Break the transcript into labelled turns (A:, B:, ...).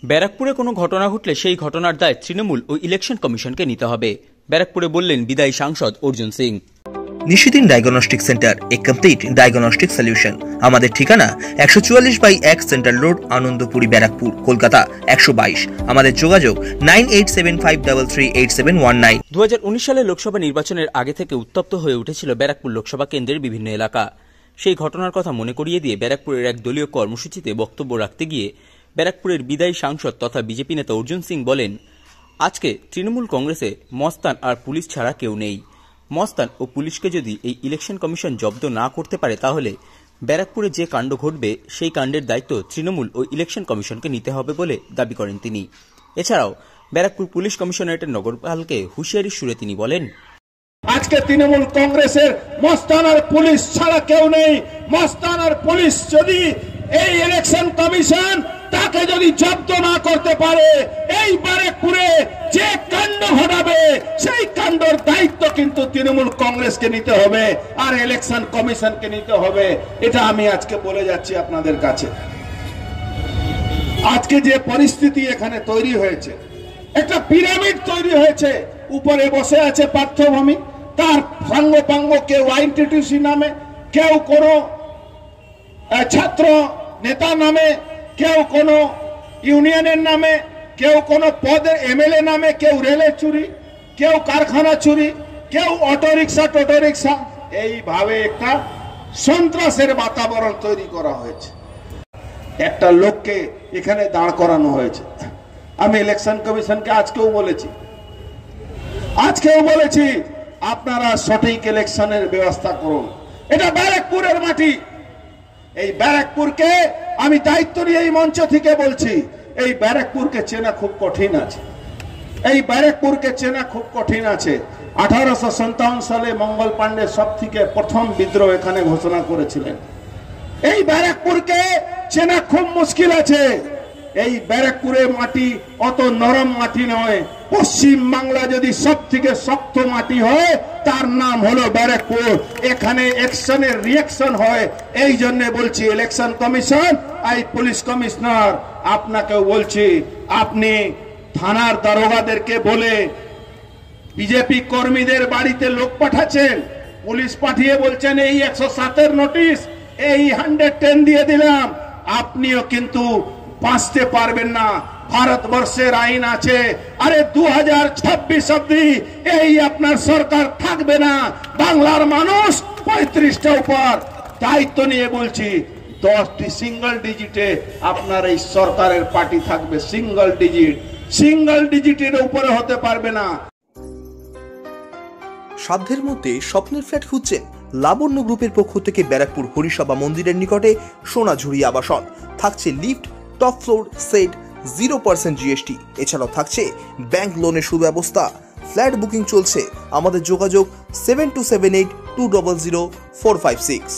A: ব্যারাকপুরে কোনো ঘটনা ঘটলে সেই ঘটনার দায় তৃণমূল ও ইলেকশন কমিশনকে নিতে হবে, ব্যারাকপুরে বললেন বিদায়ী সাংসদ অর্জুন সিং।
B: নিশিদিন ডায়াগনস্টিক সেন্টার, এ কমপ্লিট ডায়াগনস্টিক সলিউশন। আমাদের ঠিকানা 144/1 সেন্ট্রাল রোড, আনন্দপুরি, ব্যারাকপুর, কলকাতা 122। আমাদের যোগাযোগ 9875338719।
A: 2019 সালে লোকসভা নির্বাচনের আগে থেকে উত্তপ্ত হয়ে উঠেছিল ব্যারাকপুর লোকসভা কেন্দ্রের বিভিন্ন এলাকা। সেই ঘটনার কথা মনে করিয়ে দিয়ে ব্যারাকপুরের এক দলীয় কর্মসূচিতে বক্তব্য রাখতে গিয়ে ব্যারাকপুরের বিদায়ী সাংসদ তথা বিজেপি নেতা অর্জুন সিং বলেন, আজকে তৃণমূল কংগ্রেসে মস্তান আর পুলিশ ছাড়া কেউ নেই। মস্তান ও পুলিশকে যদি এই ইলেকশন কমিশন জব্দ না করতে পারে তাহলে ব্যারাকপুরে যে কাণ্ড ঘটবে সেই কাণ্ডের দায়িত্ব তৃণমূল ও ইলেকশন কমিশনকে নিতে হবে বলে দাবি করেন তিনি। এছাড়াও ব্যারাকপুর পুলিশ কমিশনারেটের নগরপালকে হুঁশিয়ারির সুরে তিনি বলেন,
C: আজকে তৃণমূল কংগ্রেসের মস্তান আর পুলিশ ছাড়া কেউ নেই। মস্তান আর পুলিশ যদি এই ইলেকশন কমিশন তাকে যদি জব্দ না করতে পারে, এই ব্যারাকপুরে যে কাণ্ড ঘটাবে সেই কাণ্ডের দায়িত্ব কিন্তু তৃণমূল কংগ্রেসকে নিতে হবে আর ইলেকশন কমিশনকে নিতে হবে। এটা আমি আজকে বলে যাচ্ছি আপনাদের কাছে। আজকে যে পরিস্থিতি এখানে তৈরি হয়েছে, একটা পিরামিড তৈরি হয়েছে। উপরে বসে আছে পার্থভূমি, তার সাঙ্গপাঙ্গ কেউ আইনটিটিউসি নামে, কেউ কোনো ছাত্র নেতা নামে, কেউ কোনো ইউনিয়নের নামে, কেউ কোনো পদে এমএলএ নামে, কেউ রেলের চুরি, কেউ কারখানা চুরি, কেউ টোটোরিক্সা। এইভাবে একটা সন্ত্রাসের বাতাবরণ তৈরি করা হয়েছে। একটা লোককে এখানে দাঁড় করানো হয়েছে। আমি ইলেকশন কমিশনকে আজকেও বলেছি আপনারা সঠিক ইলেকশনের ব্যবস্থা করুন। এটা ব্যারাকপুরের মাটি। এই ব্যারাকপুরকে আমি দায়িত্ব নিয়ে এই মঞ্চ থেকে বলছি, এই ব্যারাকপুরকে চেনা খুব কঠিন আছে। এই ব্যারাকপুরকে চেনা খুব কঠিন আছে। 1857 সালে মঙ্গল পাণ্ডে সব থেকে প্রথম বিদ্রোহ এখানে ঘোষণা করেছিলেন। এই ব্যারাকপুরকে চেনা খুব মুশকিল আছে। এই ব্যারাকপুরের মাটি অত নরম মাটি নয়। পশ্চিম বাংলা যদি সব থেকে শক্ত মাটি হয় তার নাম হলো ব্যারাকপুর। এখানে অ্যাকশনের রিঅ্যাকশন হয়। এই জন্য বলছি ইলেকশন কমিশন, এই পুলিশ কমিশনার, আপনাকেও বলছি, আপনি থানার দারোগাদেরকে বলে বিজেপি কর্মীদের বাড়িতে লোক পাঠাচ্ছেন, পুলিশ পাঠিয়ে বলছেন এই 107-এর নোটিশ, এই 110 দিয়ে দিলাম। আপনিও কিন্তু বাঁচতে পারবেন না। ভারতবর্ষের আইন আছে। আরে 2026 অব্দি এই আপনার সরকার থাকবে না। বাংলার মানুষ 35টা উপর দায়িত্ব নিয়ে বলছি, 10টি সিঙ্গল ডিজিটে আপনার এই সরকারের পার্টি থাকবে। সিঙ্গল ডিজিটের উপরে হতে পারবে না।
B: সাধ্যের মধ্যে স্বপ্নের ফ্ল্যাট খুঁজছেন? লাবণ্য গ্রুপের পক্ষ থেকে ব্যারাকপুর হরিসভা মন্দিরের নিকটে সোনাঝুরি আবাসন। থাকছে lift, top floor, set, 0% GST। এছাড়াও থাকছে ব্যাংক লোনের সুব্যবস্থা। ফ্ল্যাট বুকিং চলছে। আমাদের যোগাযোগ 7278200456।